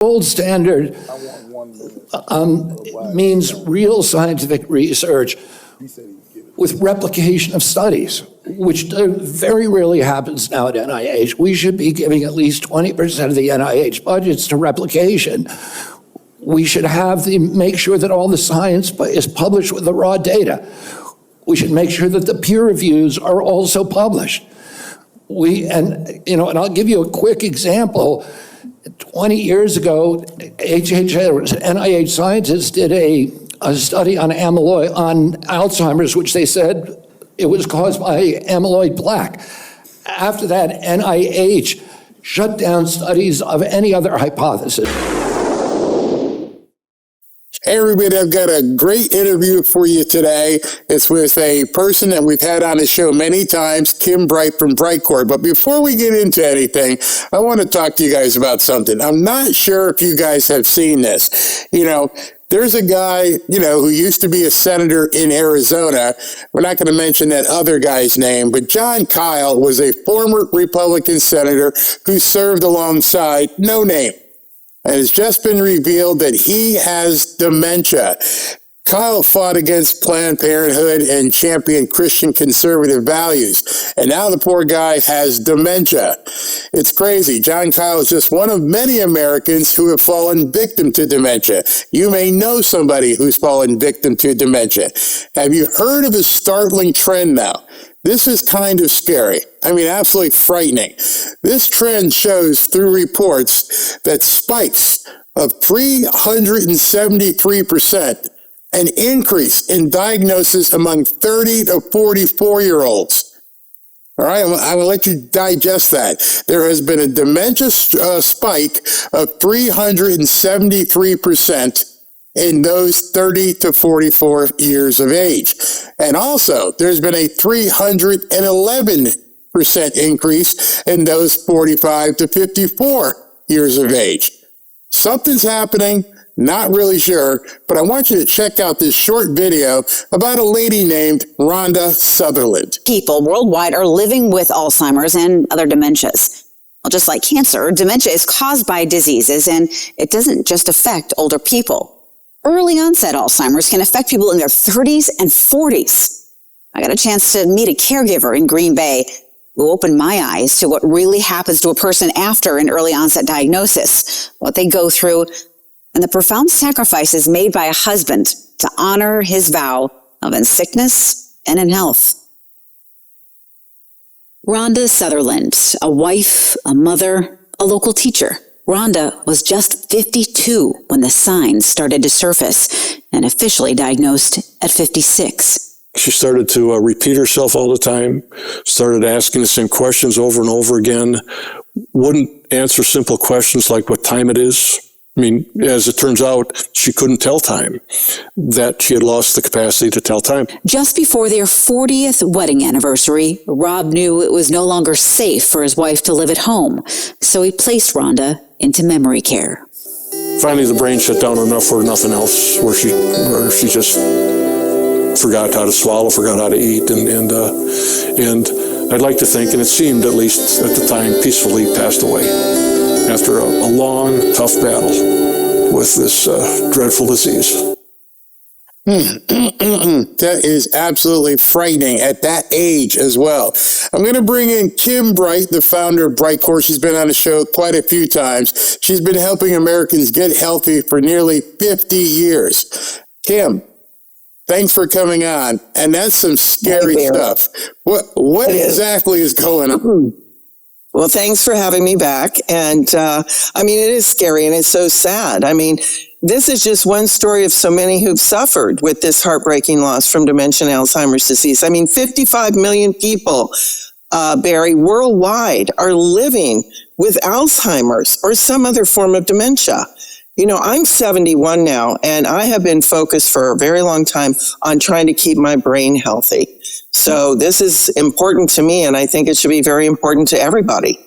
Gold standard means real scientific research with replication of studies, which very rarely happens now at NIH. We should be giving at least 20% of the NIH budgets to replication. We should make sure that all the science is published with the raw data. We should make sure that the peer reviews are also published. And I'll give you a quick example. 20 years ago, NIH scientists did a study on Alzheimer's, which they said it was caused by amyloid plaque. After that, NIH shut down studies of any other hypothesis. Hey everybody, I've got a great interview for you today. It's with a person that we've had on the show many times, Kim Bright from Brightcore. But before we get into anything, I want to talk to you guys about something. I'm not sure if you guys have seen this. There's a guy, who used to be a senator in Arizona. We're not going to mention that other guy's name, but John Kyle was a former Republican senator who served alongside No Name. And it's just been revealed that he has dementia. Kyle fought against Planned Parenthood and championed Christian conservative values. And now the poor guy has dementia. It's crazy. John Kyle is just one of many Americans who have fallen victim to dementia. You may know somebody who's fallen victim to dementia. Have you heard of a startling trend now? This is kind of scary. Absolutely frightening. This trend shows through reports that spikes of 373%, an increase in diagnosis among 30 to 44-year-olds. All right, I'm going to let you digest that. There has been a dementia spike of 373% in those 30 to 44 years of age. And also, there's been a 311% increase in those 45 to 54 years of age. Something's happening, not really sure, but I want you to check out this short video about a lady named Rhonda Sutherland. People worldwide are living with Alzheimer's and other dementias. Well, just like cancer, dementia is caused by diseases, and it doesn't just affect older people. Early onset Alzheimer's can affect people in their 30s and 40s. I got a chance to meet a caregiver in Green Bay who opened my eyes to what really happens to a person after an early onset diagnosis, what they go through, and the profound sacrifices made by a husband to honor his vow of in sickness and in health. Rhonda Sutherland, a wife, a mother, a local teacher. Rhonda was just 52 when the signs started to surface and officially diagnosed at 56. She started to repeat herself all the time, started asking the same questions over and over again, wouldn't answer simple questions like what time it is. As it turns out, she couldn't tell time, that she had lost the capacity to tell time. Just before their 40th wedding anniversary, Rob knew it was no longer safe for his wife to live at home, so he placed Rhonda into memory care. Finally, the brain shut down enough for nothing else, where she just forgot how to swallow, forgot how to eat, and I'd like to think, and it seemed at least at the time, peacefully passed away after a long, tough battle with this dreadful disease. That is absolutely frightening at that age as well. I'm going to bring in Kim Bright, the founder of Brightcore. She's been on the show quite a few times. She's been helping Americans get healthy for nearly 50 years. Kim, thanks for coming on. And that's some scary stuff. What exactly is going on? Well, thanks for having me back. And it is scary and it's so sad. This is just one story of so many who've suffered with this heartbreaking loss from dementia and Alzheimer's disease. 55 million people, Barry, worldwide are living with Alzheimer's or some other form of dementia. I'm 71 now, and I have been focused for a very long time on trying to keep my brain healthy. So this is important to me, and I think it should be very important to everybody.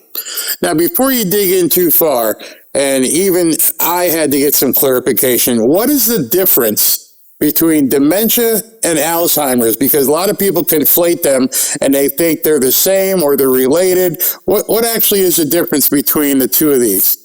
Now, before you dig in too far, and even I had to get some clarification, what is the difference between dementia and Alzheimer's? Because a lot of people conflate them, and they think they're the same or they're related. What actually is the difference between the two of these?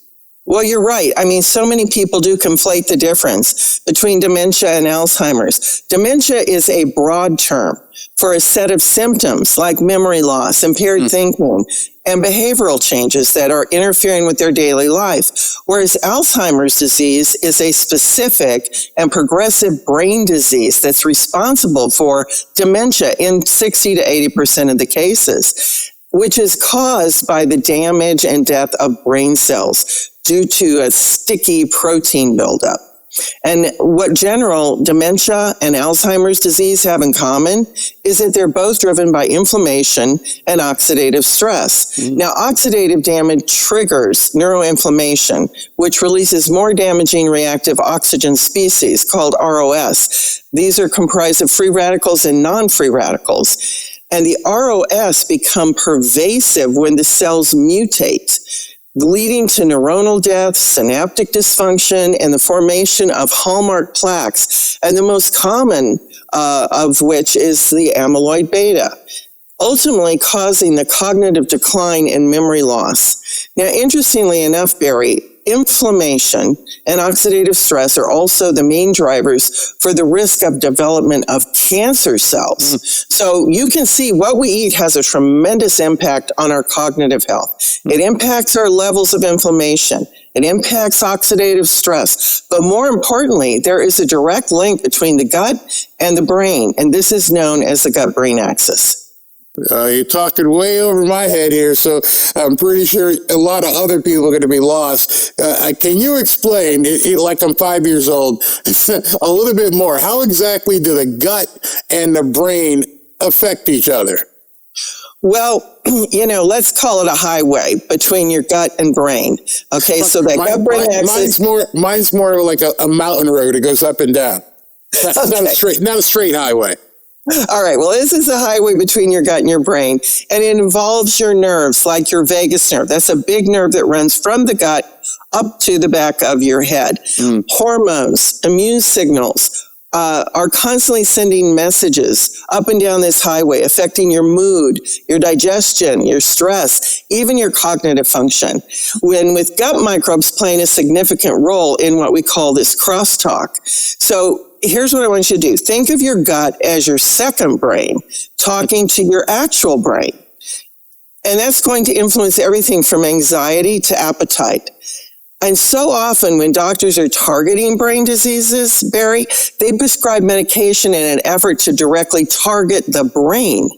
Well, you're right. I mean, so many people do conflate the difference between dementia and Alzheimer's. Dementia is a broad term for a set of symptoms like memory loss, impaired thinking, and behavioral changes that are interfering with their daily life. Whereas Alzheimer's disease is a specific and progressive brain disease that's responsible for dementia in 60 to 80% of the cases, which is caused by the damage and death of brain cells due to a sticky protein buildup. And what general dementia and Alzheimer's disease have in common is that they're both driven by inflammation and oxidative stress. Now, oxidative damage triggers neuroinflammation, which releases more damaging reactive oxygen species called ROS. These are comprised of free radicals and non-free radicals. And the ROS become pervasive when the cells mutate, leading to neuronal death, synaptic dysfunction, and the formation of hallmark plaques, and the most common of which is the amyloid beta, ultimately causing the cognitive decline and memory loss. Now, interestingly enough, Barry, inflammation and oxidative stress are also the main drivers for the risk of development of cancer cells. So you can see what we eat has a tremendous impact on our cognitive health. It impacts our levels of inflammation. It impacts oxidative stress. But more importantly, there is a direct link between the gut and the brain, and this is known as the gut-brain axis. You're talking way over my head here, so I'm pretty sure a lot of other people are going to be lost. Can you explain, like I'm 5 years old, a little bit more? How exactly do the gut and the brain affect each other? Well, let's call it a highway between your gut and brain. Okay, so that gut-brain axis... Mine's more like a mountain road. It goes up and down. Not a straight highway. All right, well, this is a highway between your gut and your brain, and it involves your nerves, like your vagus nerve. That's a big nerve that runs from the gut up to the back of your head. Hormones, immune signals are constantly sending messages up and down this highway, affecting your mood, your digestion, your stress, even your cognitive function. When with gut microbes playing a significant role in what we call this crosstalk. So here's what I want you to do. Think of your gut as your second brain talking to your actual brain. And that's going to influence everything from anxiety to appetite. And so often when doctors are targeting brain diseases, Barry, they prescribe medication in an effort to directly target the brain.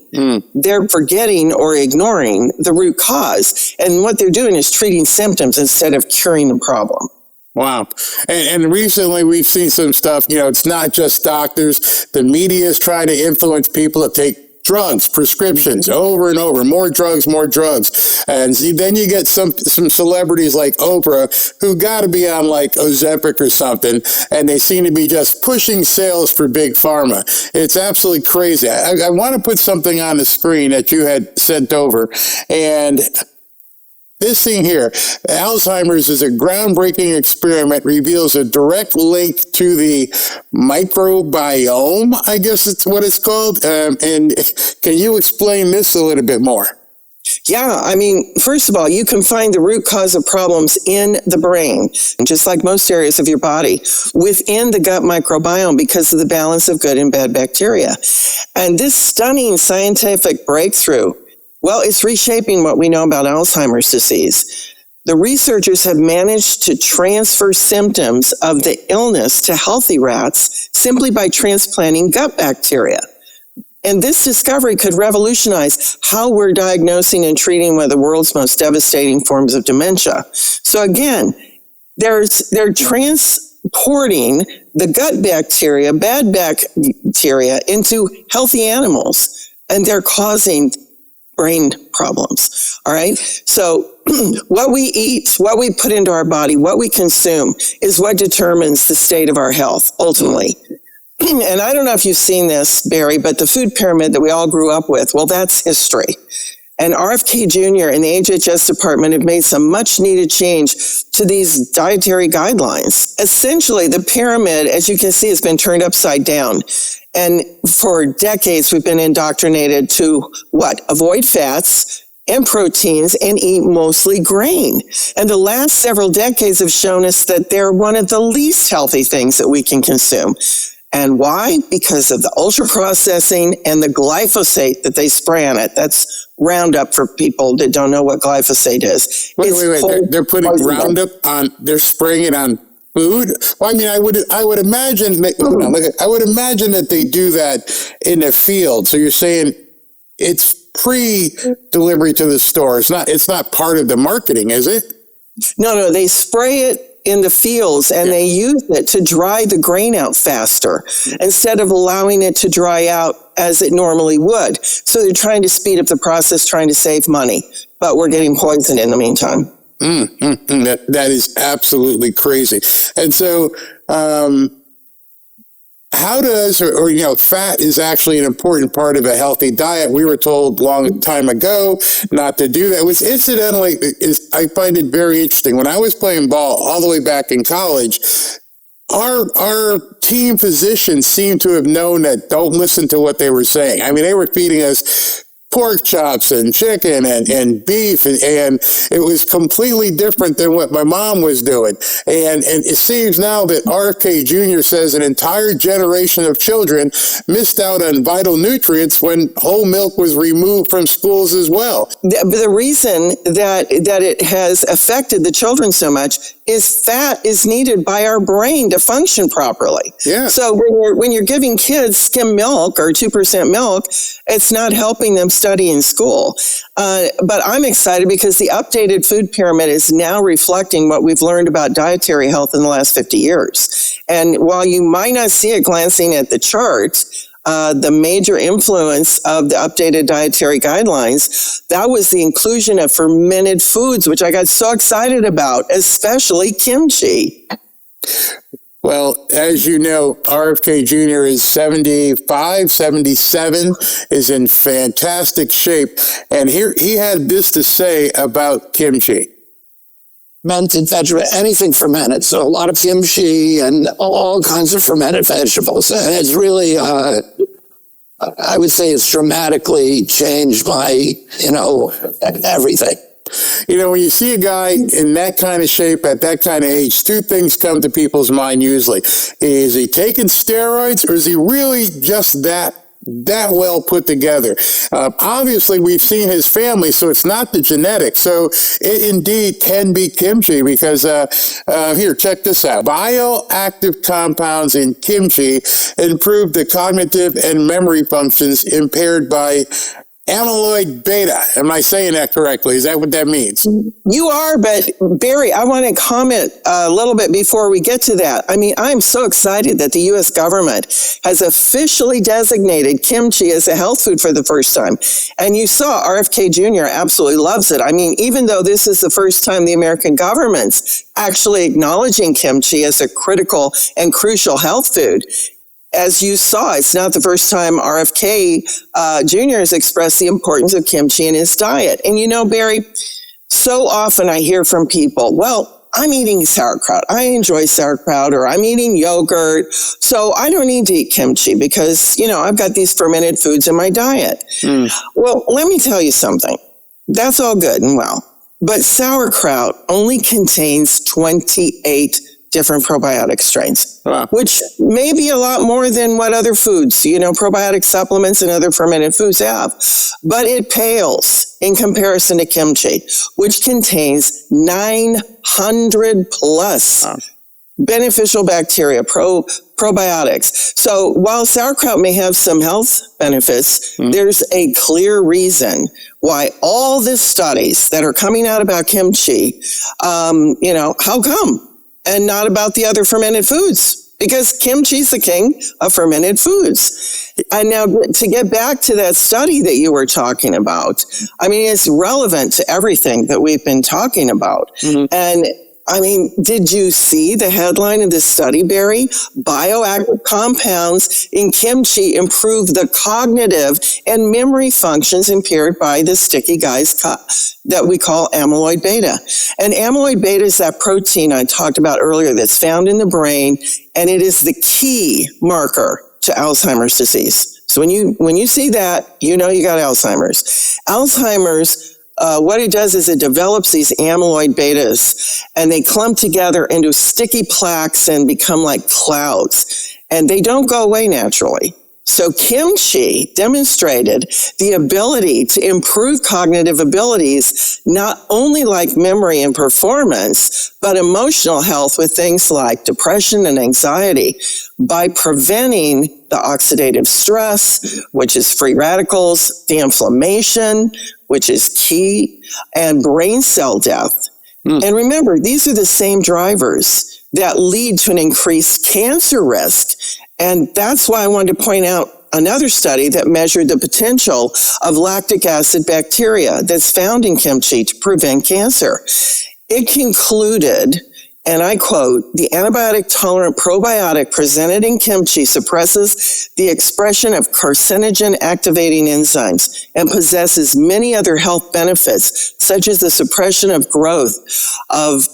They're forgetting or ignoring the root cause. And what they're doing is treating symptoms instead of curing the problem. Wow. And recently we've seen some stuff, it's not just doctors. The media is trying to influence people to take drugs, prescriptions, over and over, more drugs. And then you get some celebrities like Oprah who got to be on like Ozempic or something, and they seem to be just pushing sales for big pharma. It's absolutely crazy. I want to put something on the screen that you had sent over, and this thing here, Alzheimer's, is a groundbreaking experiment, reveals a direct link to the microbiome, I guess it's what it's called. And can you explain this a little bit more? Yeah, first of all, you can find the root cause of problems in the brain, just like most areas of your body, within the gut microbiome because of the balance of good and bad bacteria. And this stunning scientific breakthrough, well, it's reshaping what we know about Alzheimer's disease. The researchers have managed to transfer symptoms of the illness to healthy rats simply by transplanting gut bacteria. And this discovery could revolutionize how we're diagnosing and treating one of the world's most devastating forms of dementia. So again, they're transporting the gut bacteria, bad bacteria, into healthy animals, and they're causing brain problems. All right. So what we eat, what we put into our body, what we consume is what determines the state of our health ultimately. And I don't know if you've seen this, Barry, but the food pyramid that we all grew up with, well, that's history. And RFK Jr. and the HHS department have made some much needed change to these dietary guidelines. Essentially, the pyramid, as you can see, has been turned upside down. And for decades, we've been indoctrinated to what? Avoid fats, and proteins and eat mostly grain. And the last several decades have shown us that they're one of the least healthy things that we can consume. And why? Because of the ultra processing and the glyphosate that they spray on it. That's Roundup for people that don't know what glyphosate is. Wait. They're putting Roundup on, they're spraying it on food? Well, I mean, I would imagine that they do that in the field. So you're saying it's pre-delivery to the store. It's not part of the marketing, is it? No, they spray it in the fields and they use it to dry the grain out faster instead of allowing it to dry out as it normally would. So they're trying to speed up the process, trying to save money, but we're getting poisoned in the meantime. That is absolutely crazy. And so, how does, fat is actually an important part of a healthy diet. We were told long time ago not to do that. Which incidentally, I find it very interesting. When I was playing ball all the way back in college, our team physicians seemed to have known that don't listen to what they were saying. I mean, they were feeding us pork chops and chicken and beef, and it was completely different than what my mom was doing. And it seems now that RFK Jr. says an entire generation of children missed out on vital nutrients when whole milk was removed from schools as well. The reason that it has affected the children so much is fat is needed by our brain to function properly. Yeah. So when you're giving kids skim milk or 2% milk, it's not helping them study in school. But I'm excited because the updated food pyramid is now reflecting what we've learned about dietary health in the last 50 years. And while you might not see it glancing at the charts, the major influence of the updated dietary guidelines, that was the inclusion of fermented foods, which I got so excited about, especially kimchi. Well, as you know, RFK Jr. is 75, 77, is in fantastic shape. And here he had this to say about kimchi. Fermented vegetable, anything fermented. So a lot of kimchi and all kinds of fermented vegetables. And it's really, I would say it's dramatically changed my, everything. When you see a guy in that kind of shape at that kind of age, two things come to people's mind usually. Is he taking steroids, or is he really just that well put together? Obviously, we've seen his family, so it's not the genetics. So it indeed can be kimchi because, here, check this out. Bioactive compounds in kimchi improve the cognitive and memory functions impaired by amyloid beta. Am I saying that correctly? Is that what that means? You are, but Barry, I want to comment a little bit before we get to that. I mean, I'm so excited that the U.S. government has officially designated kimchi as a health food for the first time. And you saw RFK Jr. absolutely loves it. I mean, even though this is the first time the American government's actually acknowledging kimchi as a critical and crucial health food, as you saw, it's not the first time RFK Jr. has expressed the importance of kimchi in his diet. And Barry, so often I hear from people, well, I'm eating sauerkraut. I enjoy sauerkraut, or I'm eating yogurt, so I don't need to eat kimchi because, I've got these fermented foods in my diet. Well, let me tell you something. That's all good and well, but sauerkraut only contains 28 different probiotic strains, which may be a lot more than what other foods, probiotic supplements and other fermented foods have. But it pales in comparison to kimchi, which contains 900 plus beneficial bacteria, probiotics. So while sauerkraut may have some health benefits, there's a clear reason why all the studies that are coming out about kimchi, how come? And not about the other fermented foods, because kimchi's the king of fermented foods. And now to get back to that study that you were talking about, I mean, it's relevant to everything that we've been talking about. And I mean, did you see the headline of this study, Barry? Bioactive compounds in kimchi improve the cognitive and memory functions impaired by the sticky guys that we call amyloid beta. And amyloid beta is that protein I talked about earlier that's found in the brain, and it is the key marker to Alzheimer's disease. So when you see that, you got Alzheimer's. Alzheimer's what it does is it develops these amyloid betas, and they clump together into sticky plaques and become like clouds, and they don't go away naturally. So kimchi demonstrated the ability to improve cognitive abilities, not only like memory and performance, but emotional health with things like depression and anxiety by preventing the oxidative stress, which is free radicals, the inflammation, which is key, and brain cell death. And remember, these are the same drivers that lead to an increased cancer risk. And that's why I wanted to point out another study that measured the potential of lactic acid bacteria that's found in kimchi to prevent cancer. It concluded, and I quote, "The antibiotic-tolerant probiotic presented in kimchi suppresses the expression of carcinogen-activating enzymes and possesses many other health benefits, such as the suppression of growth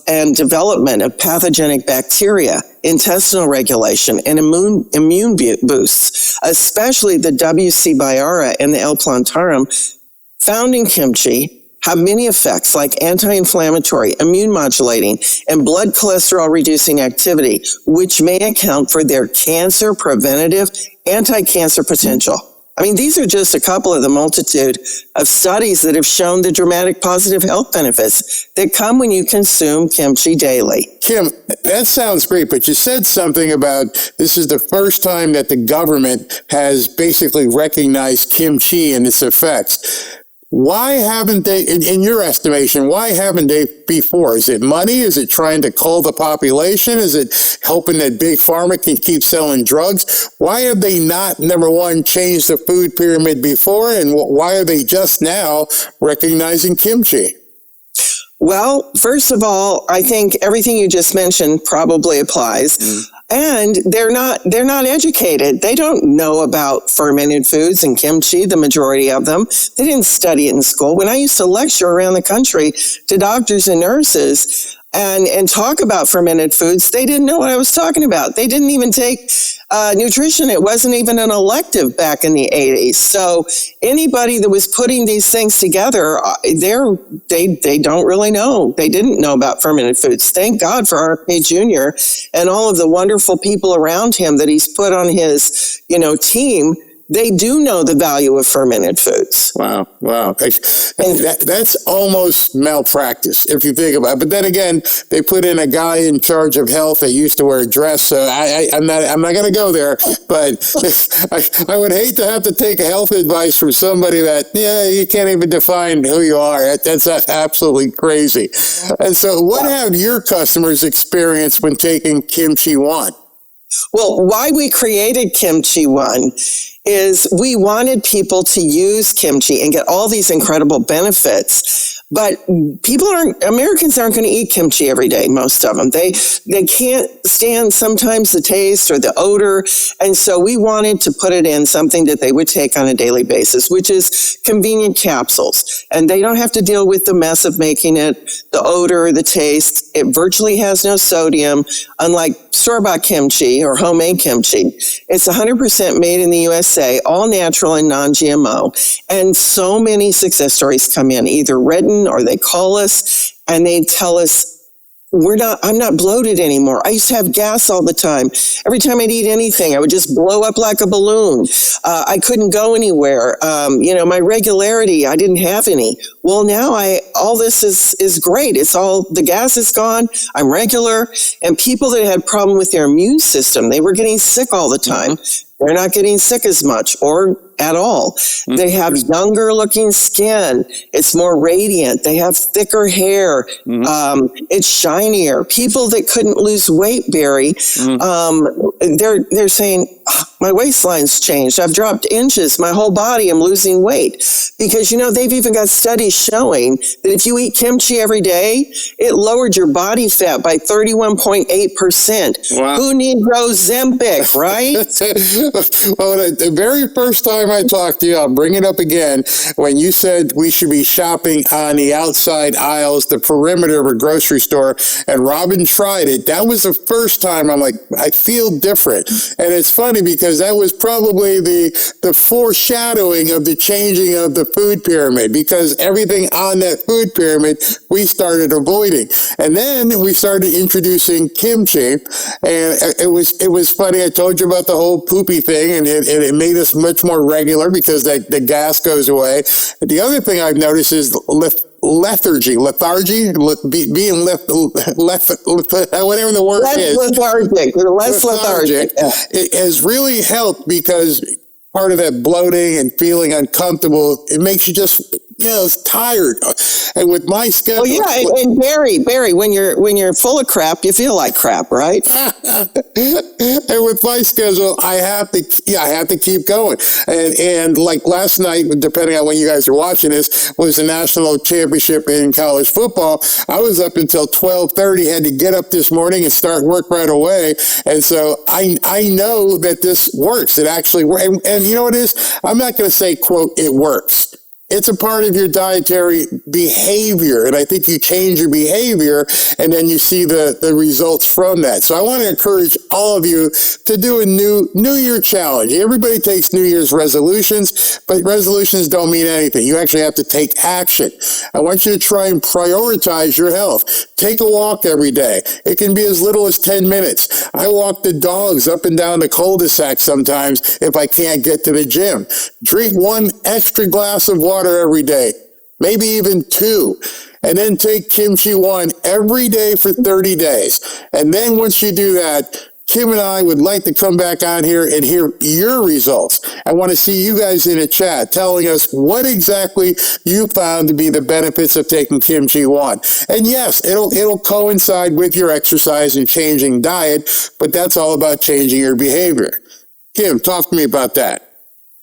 and development of pathogenic bacteria, intestinal regulation, and immune boosts, especially the WC biara and the L. plantarum found in kimchi, have many effects like anti-inflammatory, immune modulating, and blood cholesterol reducing activity, which may account for their cancer preventative anti-cancer potential." I mean, these are just a couple of the multitude of studies that have shown the dramatic positive health benefits that come when you consume kimchi daily. Kim, that sounds great, but you said something about this is the first time that the government has basically recognized kimchi and its effects. Why haven't they, in your estimation, why haven't they before? Is it money? Is it trying to cull the population? Is it hoping that big pharma can keep selling drugs? Why have they not, number one, changed the food pyramid before? And why are they just now recognizing kimchi? Well, first of all, I think everything you just mentioned probably applies. And they're not educated. They don't know about fermented foods and kimchi, the majority of them. They didn't study it in school. When I used to lecture around the country to doctors and nurses and talk about fermented foods, they didn't know what I was talking about. They didn't even take nutrition. It wasn't even an elective back in the 80s. So anybody that was putting these things together, they don't really know. They didn't know about fermented foods. Thank God for R.K. Jr. and all of the wonderful people around him that he's put on his, team. They do know the value of fermented foods. Wow. That's almost malpractice if you think about it. But then again, they put in a guy in charge of health that used to wear a dress, so I'm not going to go there. But I would hate to have to take health advice from somebody that you can't even define who you are. That's absolutely crazy. And so, what have your customers experienced when taking Kimchi One? Well, why we created Kimchi One is we wanted people to use kimchi and get all these incredible benefits. But Americans aren't going to eat kimchi every day, most of them. They can't stand sometimes the taste or the odor. And so we wanted to put it in something that they would take on a daily basis, which is convenient capsules. And they don't have to deal with the mess of making it, the odor, the taste. It virtually has no sodium, unlike store-bought kimchi or homemade kimchi. It's 100% made in the USA, all natural and non-GMO. And so many success stories come in, either written or they call us and they tell us, I'm not bloated anymore. I used to have gas all the time. Every time I'd eat anything, I would just blow up like a balloon. I couldn't go anywhere. My regularity, I didn't have any. Well, now all this is great. It's all, the gas is gone. I'm regular. And people that had problem with their immune system, they were getting sick all the time. They're not getting sick as much or at all. They have younger looking skin. It's more radiant. They have thicker hair. It's shinier. People that couldn't lose weight, Barry, they're saying, my waistline's changed. I've dropped inches. My whole body, I'm losing weight. Because, they've even got studies showing that if you eat kimchi every day, it lowered your body fat by 31.8%. Wow. Who needs Ozempic, right? Well, the very first time I talked to you, I'll bring it up again, when you said we should be shopping on the outside aisles, the perimeter of a grocery store, and Robin tried it. That was the first time I'm like, I feel different. And it's funny because because that was probably the foreshadowing of the changing of the food pyramid, because everything on that food pyramid we started avoiding. And then we started introducing kimchi, and it was funny. I told you about the whole poopy thing, and it made us much more regular because the gas goes away. The other thing I've noticed is lethargy, whatever the word is. Less lethargic. Yeah. It has really helped, because part of that bloating and feeling uncomfortable, it makes you just, it's tired. And with my schedule. Well, yeah, and Barry, when you're full of crap, you feel like crap, right? And with my schedule, I have to keep going. And like last night, depending on when you guys are watching this, was the national championship in college football. I was up until 12:30, had to get up this morning and start work right away. And so I know that this works. It actually works. And you know what it is? I'm not going to say, quote, it works. It's a part of your dietary behavior, and I think you change your behavior, and then you see the results from that. So I want to encourage all of you to do a New Year challenge. Everybody takes New Year's resolutions, but resolutions don't mean anything. You actually have to take action. I want you to try and prioritize your health. Take a walk every day. It can be as little as 10 minutes. I walk the dogs up and down the cul-de-sac sometimes if I can't get to the gym. Drink 1 extra glass of water every day, maybe even 2, and then take Kimchi One every day for 30 days. And then once you do that, Kim and I would like to come back on here and hear your results. I want to see you guys in a chat telling us what exactly you found to be the benefits of taking Kimchi One. And yes, it'll coincide with your exercise and changing diet, but that's all about changing your behavior. Kim, talk to me about that.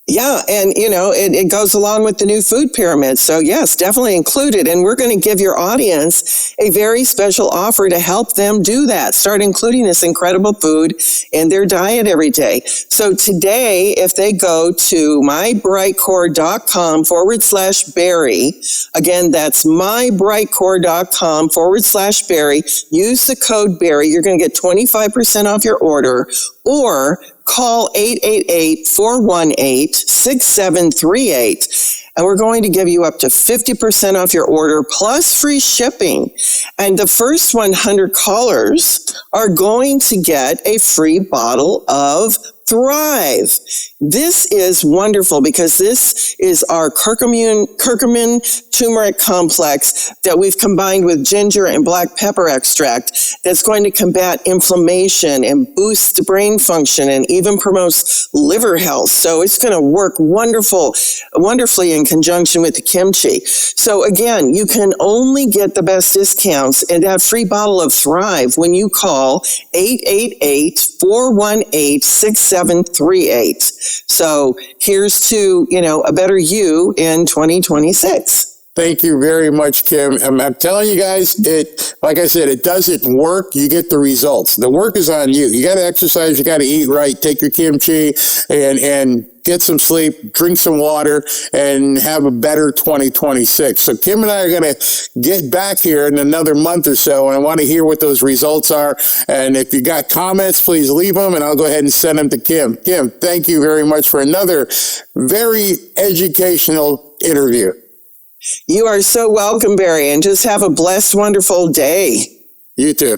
Yeah, and it goes along with the new food pyramid. So yes, definitely include it. And we're going to give your audience a very special offer to help them do that. Start including this incredible food in their diet every day. So today, if they go to mybrightcore.com/Barry, again, that's mybrightcore.com/Barry, use the code Barry, you're going to get 25% off your order, or call 888-418-6738, and we're going to give you up to 50% off your order plus free shipping. And the first 100 callers are going to get a free bottle of Thrive. This is wonderful because this is our curcumin turmeric complex that we've combined with ginger and black pepper extract that's going to combat inflammation and boost brain function and even promotes liver health. So it's going to work wonderfully in conjunction with the kimchi. So again, you can only get the best discounts and that free bottle of Thrive when you call 888-418-6738. So here's to, a better you in 2026. Thank you very much, Kim. I'm telling you guys, like I said, it doesn't work. You get the results. The work is on you. You got to exercise. You got to eat right. Take your kimchi and get some sleep, drink some water, and have a better 2026. So Kim and I are going to get back here in another month or so, and I want to hear what those results are. And if you got comments, please leave them, and I'll go ahead and send them to Kim. Kim, thank you very much for another very educational interview. You are so welcome, Barry, and just have a blessed, wonderful day. You too.